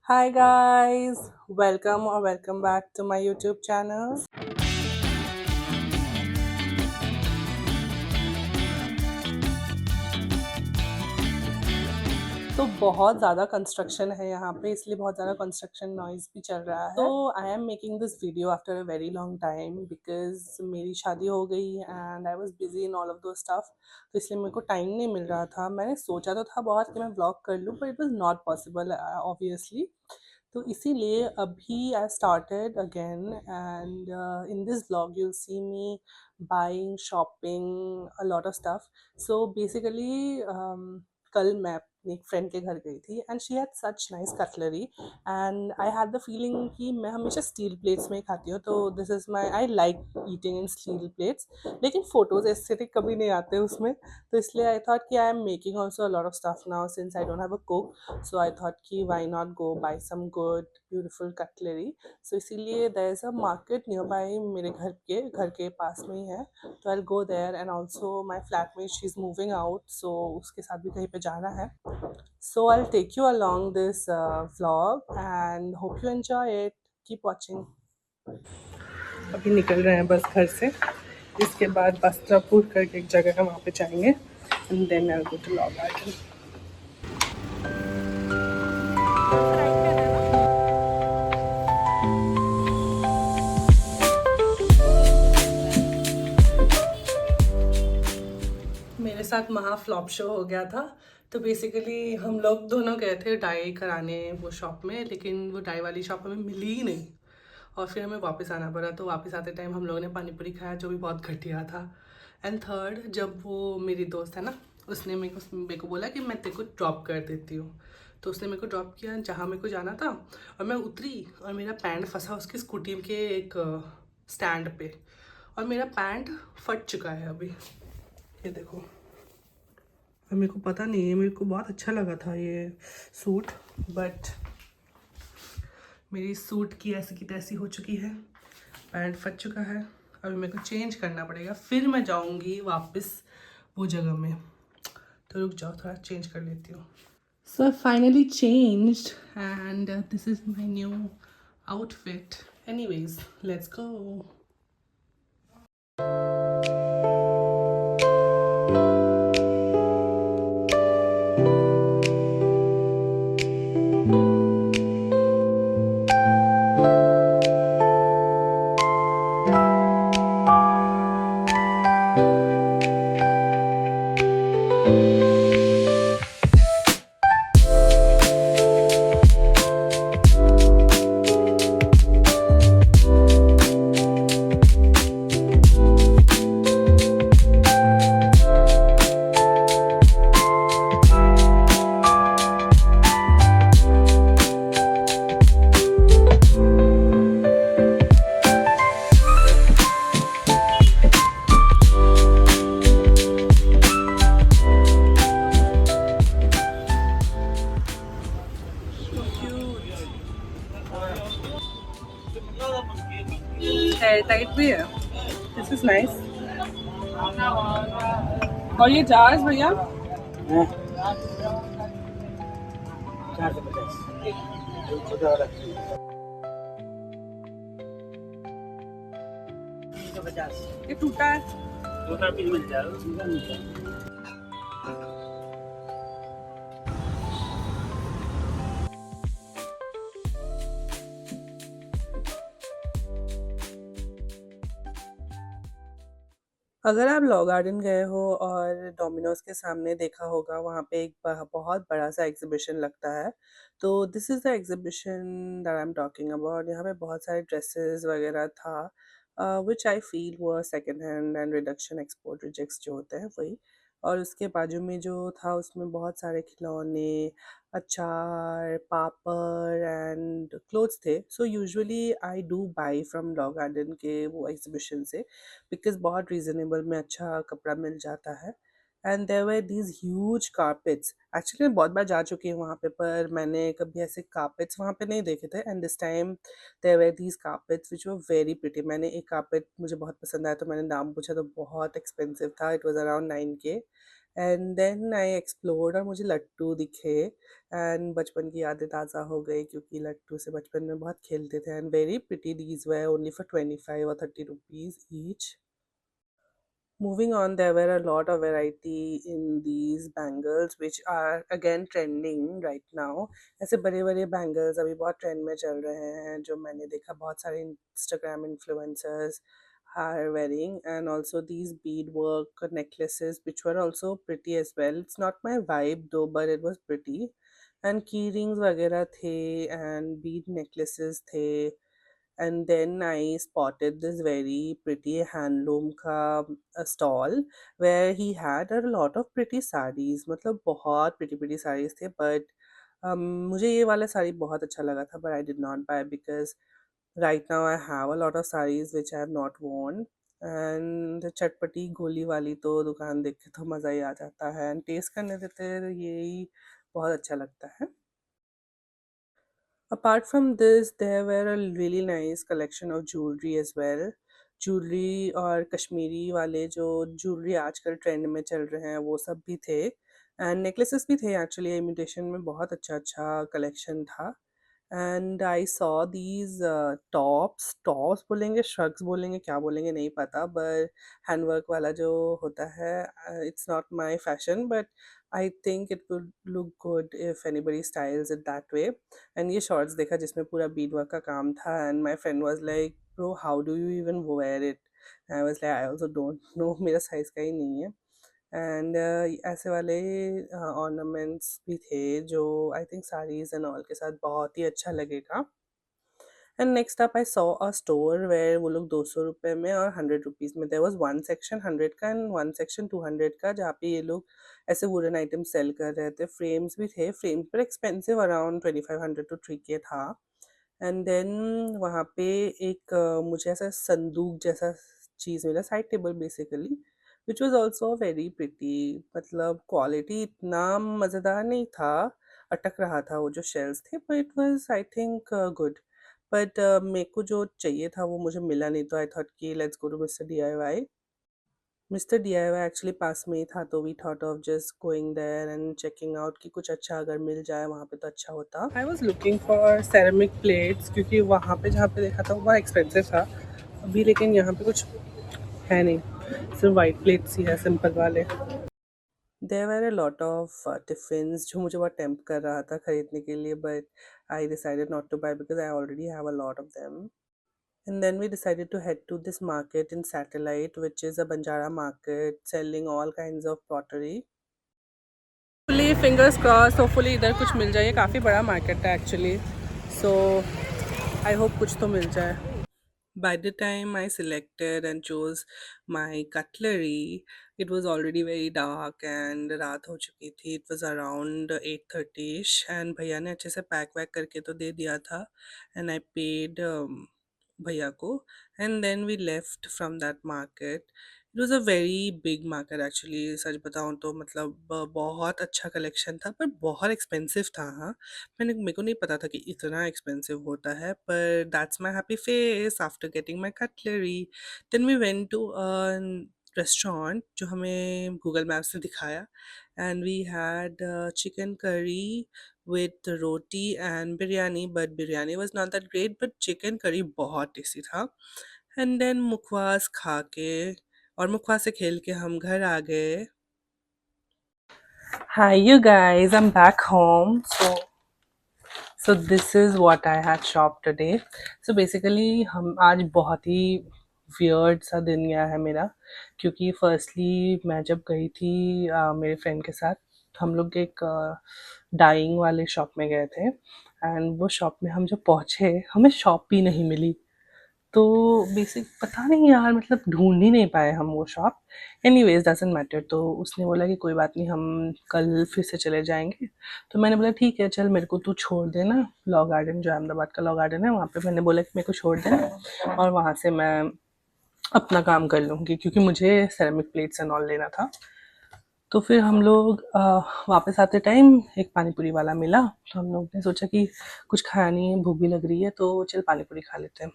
Hi guys, welcome back to my YouTube channel. तो बहुत ज़्यादा कंस्ट्रक्शन है यहाँ पे, इसलिए बहुत ज़्यादा कंस्ट्रक्शन नॉइज़ भी चल रहा है। तो आई am making this video after a very long time because मेरी शादी हो गई and I was busy in all of दो स्टफ। तो इसलिए मेरे को टाइम नहीं मिल रहा था। मैंने सोचा तो था बहुत कि मैं व्लॉग कर लूँ, but it was not possible obviously. तो इसीलिए अभी I started again and in this vlog you'll see me buying, shopping, a lot of stuff. So basically कल मैं अपनी एक फ्रेंड के घर गई थी and she had such nice cutlery and I had the feeling कि मैं हमेशा स्टील प्लेट्स में ही खाती हूँ, तो this is my I like eating in steel plates. लेकिन फ़ोटोज़ एस्थेटिक कभी नहीं आते उसमें, तो इसलिए आई थॉट कि I am making also a lot of stuff now since I don't have a cook. So I thought कि why not go buy some good beautiful cutlery. So इसीलिए there is a market nearby, मेरे घर के पास में ही है। तो I go there and also my flatmate she is moving out, so उसके साथ भी कहीं पे जाना है। So I take you along this vlog and hope you enjoy it. Keep watching. अभी निकल रहे हैं बस घर से। इसके बाद वस्त्रापुर करके एक जगह है, वहाँ पे जाएंगे and then I go to Law Garden. मेरे साथ महा फ्लॉप शो हो गया था। तो बेसिकली हम लोग दोनों गए थे डाई कराने वो शॉप में, लेकिन वो डाई वाली शॉप हमें मिली ही नहीं और फिर हमें वापस आना पड़ा। तो वापस आते टाइम हम लोगों ने पानी पूरी खाया, जो भी बहुत घटिया था। एंड थर्ड, जब वो मेरी दोस्त है ना, उसने मेरे को बोला कि मैं तेरे को ड्रॉप कर देती हूँ। तो उसने मेरे को ड्रॉप किया जहाँ मेरे को जाना था, और मैं उतरी और मेरा पैंट फंसा उसकी स्कूटी के एक स्टैंड पे, और मेरा पैंट फट चुका है अभी। ये देखो। और मेरे को पता नहीं है, मेरे को बहुत अच्छा लगा था ये सूट, बट मेरी सूट की ऐसी की तैसी हो चुकी है, पैंट फट चुका है। अभी मेरे को चेंज करना पड़ेगा, फिर मैं जाऊंगी वापस वो जगह में। तो रुक जाओ, थोड़ा चेंज कर लेती हूँ। So I finally changed and this is my new outfit. Anyways, let's go. Airtight भी है, दिस इज नाइस। और ये जार्स भैया 450। ये टूटा है, टूटा भी मिल जाएगा। अगर आप लॉ गार्डन गए हो और डोमिनोज के सामने देखा होगा, वहाँ पे एक बहुत बड़ा सा एग्जीबिशन लगता है। तो this is the exhibition that I am talking about. यहाँ पे बहुत सारे ड्रेसेस वगैरह था, विच आई फील वो second hand and reduction export rejects जो होते हैं वही। और उसके बाजू में जो था, उसमें बहुत सारे खिलौने, अचार, पापड़ एंड क्लोथ्स थे। So usually I do by from law garden के वो एग्जीबिशन से, बिकॉज़ बहुत रीज़नेबल में अच्छा कपड़ा मिल जाता है। And there were these huge carpets. Actually मैं बहुत बार जा चुकी हूँ वहाँ पे, पर मैंने कभी ऐसे कारपेट्स वहाँ पे नहीं देखे थे। And this time there were these carpets which were very pretty. मैंने एक कारपेट मुझे बहुत पसंद आया, तो मैंने दाम पूछा तो बहुत एक्सपेंसिव था, it was around 9K। And then I explored और मुझे लट्टू दिखे एंड बचपन की यादें ताज़ा हो गई क्योंकि लट्टू से बचपन में बहुत खेलते थे and very pretty these way only for 25 और 30 rupees each. Moving on, there were a lot of variety in these bangles which are again trending right now. ऐसे बड़े बड़े bangles अभी बहुत trend में चल रहे हैं जो मैंने देखा बहुत सारे Instagram influencers are wearing, and also these beadwork necklaces which were also pretty as well. It's not my vibe though, but it was pretty. And key rings वगैरह थे and bead necklaces थे. And then I spotted this very pretty handloom का stall where he had a lot of pretty sarees. मतलब बहुत pretty pretty sarees थे, but मुझे ये वाला साड़ी बहुत अच्छा लगा था, but I did not buy because right now I have a lot of sarees which I have not worn. And चटपटी गोली वाली तो दुकान देख के तो मज़ा ही आ जाता है एंड टेस्ट करने देते हैं तो यही बहुत अच्छा लगता है. Apart from this, there were a really nice collection of jewelry as well. Jewelry और कश्मीरी वाले जो jewelry आजकल ट्रेंड में चल रहे हैं वो सब भी थे एंड नेकलेसेस भी थे. एक्चुअली इमिटेशन में बहुत अच्छा अच्छा कलेक्शन था. And I saw these tops बोलेंगे, श्रग्स बोलेंगे, क्या बोलेंगे नहीं पता, बट हैंडवर्क वाला जो होता है it's not my fashion, but I think it would look good if anybody styles it that way. And ये शॉर्ट्स देखा जिसमें पूरा बीड वर्क का काम था and my friend was like bro how do you even wear it. I was like I also don't know, मेरा size का ही नहीं है. एंड ऐसे वाले ऑर्नामेंट्स भी थे जो I think saris and all के साथ बहुत ही अच्छा लगेगा. And next up I saw a store where वो लोग 200 रुपये में और 100 रुपीज़ में, देयर वाज वन सेक्शन 100 का एंड वन सेक्शन 200 का जहाँ पे ये लोग ऐसे वुडन आइटम सेल कर रहे थे. फ्रेम्स भी थे, फ्रेम्स पर एक्सपेंसिव अराउंड 2500 टू 3K था. एंड देन वहाँ पे एक मुझे ऐसा संदूक जैसा चीज़ मिला, side table basically, which was also very pretty. मतलब क्वालिटी इतना मज़ेदार नहीं था, अटक रहा था वो जो शेल्स थे, पर it was I think good. But मेरे को जो चाहिए था वो मुझे मिला नहीं, तो आई थॉट कि let's go to mister D I Y. Mister D I Y actually पास में ही था तो we thought of just going there and checking out कि कुछ अच्छा अगर मिल जाए वहाँ पे तो अच्छा होता. I was looking for ceramic plates क्योंकि वहाँ पे जहाँ पे देखा था वो एक्सपेंसिव था अभी, लेकिन यहाँ पे कुछ है नहीं, सिर्फ वाइट प्लेट्स ही है सिंपल वाले. There were a lot of tiffins जो मुझे बहुत टेम्प्ट कर रहा था खरीदने के लिए, but I decided not to buy because I already have a lot of them. And then we decided to head to this market in Satellite, which is a Banjara market selling all kinds of pottery. Hopefully, fingers crossed, hopefully इधर कुछ मिल जाए. ये काफ़ी बड़ा market है actually, so I hope कुछ तो मिल जाए. By the time I selected and chose my cutlery, it was already very dark and रात हो चुकी थी. It was around 8:30ish and भैया ने अच्छे से पैक वैक करके तो दे दिया था and I paid भैया को and then we left from that market. It was a very big market actually. सच बताऊँ तो मतलब बहुत अच्छा कलेक्शन था पर बहुत एक्सपेंसिव था. हाँ, मेरे को नहीं पता था कि इतना एक्सपेंसिव होता है, पर that's my happy face after getting my cutlery. Then we went to a restaurant जो हमें गूगल मैप्स ने दिखाया and we had chicken curry with roti and biryani, but biryani was not that great but chicken curry बहुत tasty था. And then मुखवास खा के और मुखवास से खेल के हम घर आ गए. Hi you guys, I'm back home. So this is what I had shopped today. So basically हम आज बहुत ही वियर्ड सा दिन गया है मेरा, क्योंकि फर्स्टली मैं जब गई थी मेरे फ्रेंड के साथ, हम लोग एक डाइंग वाले शॉप में गए थे एंड वो शॉप में हम जब पहुँचे हमें शॉप भी नहीं मिली. तो बेसिक पता नहीं यार, मतलब ढूंढ ही नहीं पाए हम वो शॉप. Anyways doesn't matter. तो उसने बोला कि कोई बात नहीं, हम कल फिर से चले जाएंगे. तो मैंने बोला ठीक है चल, मेरे को तू छोड़ देना लॉ गार्डन, जो अहमदाबाद का लॉ गार्डन है वहाँ पे. मैंने बोला कि मेरे को छोड़ देना और वहाँ से मैं अपना काम कर लूँगी क्योंकि मुझे सेरेमिक प्लेट्स एंड ऑल लेना था. तो फिर हम लोग वापस आते टाइम एक पानी पूरी वाला मिला, तो हम लोग ने सोचा कि कुछ खाया नहीं है, भूख भी लग रही है, तो चल पानी पूरी खा लेते हैं.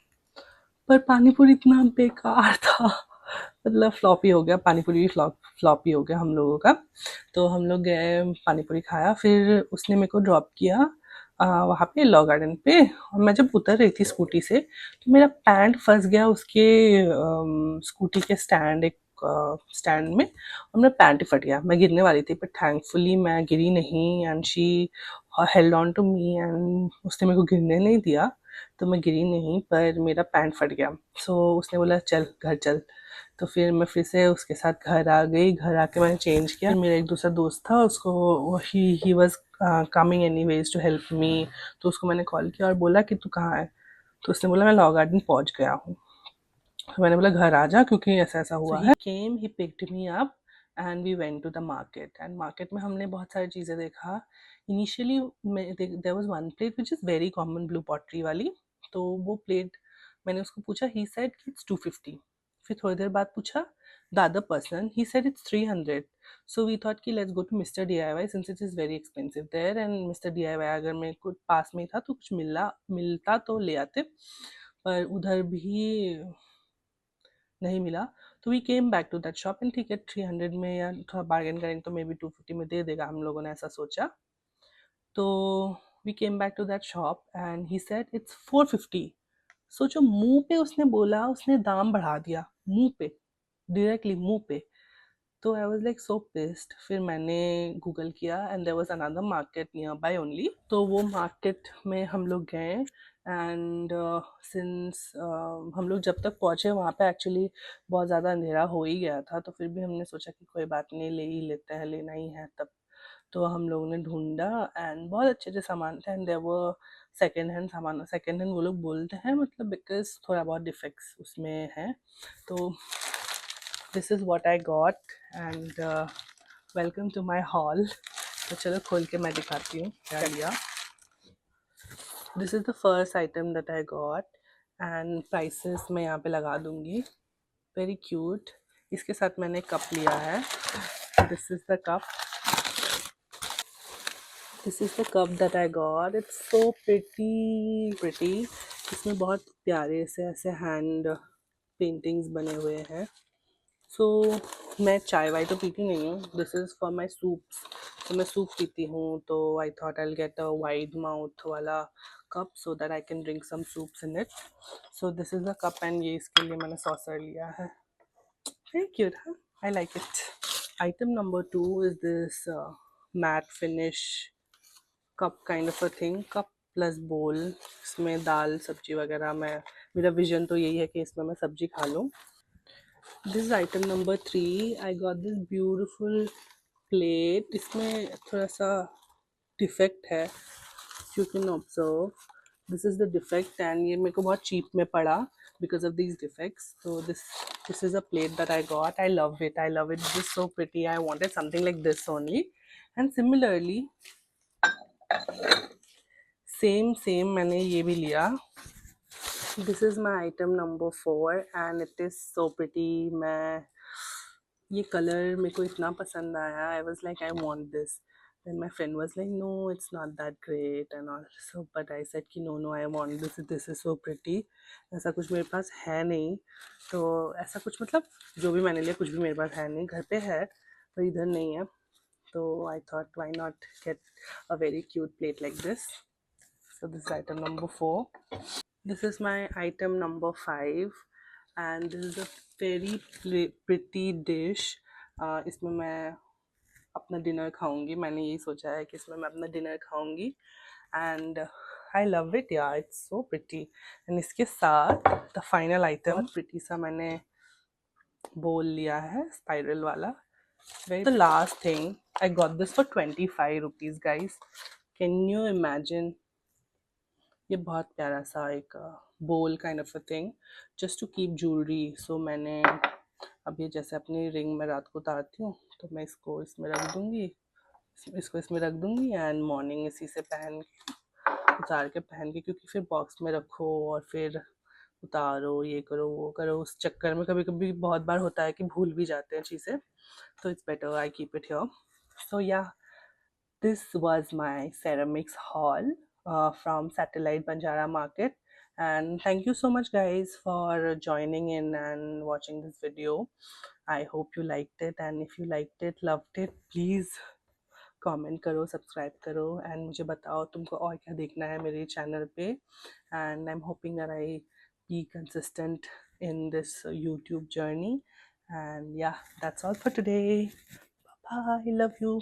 पर पानी पूरी इतना बेकार था, मतलब फ्लॉपी हो गया, पानी पूरी भी फ्लॉपी हो गया हम लोगों का। तो हम लोग गए, पानी पूरी खाया, फिर उसने मेरे को ड्रॉप किया वहाँ पे लॉ गार्डन पे। और मैं जब उतर रही थी स्कूटी से तो मेरा पैंट फंस गया उसके स्कूटी के स्टैंड, एक स्टैंड में, और मेरा पैंट ही फट गया। मैं गिरने वाली थी पर थैंकफुली मैं गिरी नहीं, and she held on to me, and उसने मेरे को गिरने नहीं दिया, तो मैं गिरी नहीं, पर मेरा पैंट फट गया। सो उसने बोला चल घर चल। तो फिर मैं फिर से उसके साथ घर आ गई, घर आके मैंने चेंज किया। फिर मेरा एक दूसरा दोस्त था, उसको he was coming anyways to help me. तो उसको मैंने कॉल किया और बोला कि तू कहाँ है? तो उसने बोला मैं लॉ गार्डन पहुंच गया हूँ। तो मैंने बोला घर आ जा क्योंकि ऐसा ऐसा हुआ है। Came, he picked me up and we went to the market. And market में हमने बहुत सारी चीज़ें देखा। Initially there was one plate which is very common, blue pottery वाली। तो वो प्लेट मैंने उसको पूछा, ही सेड कि इट्स 250। फिर थोड़ी देर बाद पूछा the other person, he said it's 300। So we thought कि let's go to mister DIY since it is very expensive there. And mister DIY अगर मेरे को पास में ही था तो कुछ मिलता तो ले आते, पर उधर भी नहीं मिला। तो we came back to that shop, and ठीक है 300 में या थोड़ा बार्गेन करेंगे तो मे बी 250 में दे देगा, हम लोगों ने ऐसा सोचा। तो we came back to that shop and he said it's 450। सोचो, मुंह पे उसने बोला, उसने दाम बढ़ा दिया मुंह पे, डायरेक्टली मुंह पे। तो I was like so pissed. फिर मैंने गूगल किया and there was another market nearby only. तो वो मार्केट में हम लोग गए, एंड सिंस हम लोग जब तक पहुँचे वहाँ पे एक्चुअली बहुत ज़्यादा अंधेरा हो ही गया था, तो फिर भी हमने सोचा कि कोई बात नहीं, ले ही लेते हैं, लेना ही है तब। तो हम लोगों ने ढूंढा एंड बहुत अच्छे अच्छे सामान थे, and there were second hand सामान। सेकेंड हैंड वो लोग बोलते हैं मतलब बिकॉज थोड़ा बहुत डिफेक्ट्स उसमें है। तो this is what I got, and welcome to my hall. तो चलो खोल के मैं दिखाती हूँ क्या लिया। This is the first item that I got, and prices मैं यहाँ पे लगा दूँगी। Very cute. इसके साथ मैंने कप लिया है। This is the cup, this is the cup that I got. It's so pretty. इसमें बहुत प्यारे से ऐसे हैंड पेंटिंग्स बने हुए हैं। सो मैं चाय वाय तो पीती नहीं हूँ, this is for my soups. तो मैं सूप पीती हूँ, तो I thought I get a wide mouth वाला cup so that I can drink some soups in it. So this is the cup, and ये इसके लिए मैंने सॉसर लिया है। वेरी क्यूट, हाँ, I like it. Item number 2 is this matte finish cup kind of a thing, cup plus बोल। इसमें दाल सब्जी वगैरह, मैं मेरा विजन तो यही है कि इसमें मैं सब्जी खा लूँ। This item number 3, I got this beautiful plate. इसमें थोड़ा सा डिफेक्ट है, you can observe this is the defect, and ये मेरे को बहुत चीप में पड़ा बिकॉज ऑफ दीज डिफेक्ट्स। तो this is a plate that I got. I love it, I love it, this so pretty. I wanted something like this only. And similarly same मैंने ये भी लिया। This is my item number 4, and it is so pretty. मैं ये colour मेरे को इतना पसंद आया, I was like I want this. Then my friend was like no it's not that great and all, so but I said कि no no I want this, this is so pretty. ऐसा कुछ मेरे पास है नहीं, तो ऐसा कुछ मतलब जो भी मैंने लिया कुछ भी मेरे पास है नहीं, घर पे है पर इधर नहीं है। तो I thought why not get a very cute plate like this. So this is item number 4. This is my item number 5, and this is a very pretty dish. इसमें मैं अपना डिनर खाऊंगी, मैंने यही सोचा है कि इसमें मैं अपना डिनर खाऊंगी, एंड आई लव इट यार, इट्स सो प्रिटी। एंड इसके साथ द फाइनल आइटम प्रिटी सा मैंने बोल लिया है, स्पाइरल वाला। The last thing, I got this for 25 rupees guys. Can you imagine? ये बहुत प्यारा सा एक bowl kind of a thing just to keep jewellery. सो मैंने अब ये जैसे अपनी रिंग में रात को उतारती हूँ तो मैं इसको इसमें रख दूँगी, इसको इसमें रख दूँगी, एंड मॉर्निंग इसी से पहन के उतार के पहन के, क्योंकि फिर बॉक्स में रखो और फिर उतारो, ये करो वो करो, उस चक्कर में कभी कभी बहुत बार होता है कि भूल भी जाते हैं चीज़ें। तो it's better I keep it here. So yeah, this was my ceramics haul from Satellite Banjara Market, And thank you so much guys for joining in and watching this video. I hope you liked it, and if you liked it, loved it, please comment करो, subscribe करो, and मुझे बताओ तुमको और क्या देखना है मेरे चैनल पे. And I am hoping that I be consistent in this YouTube journey. And yeah, that's all for today. Bye bye, love you.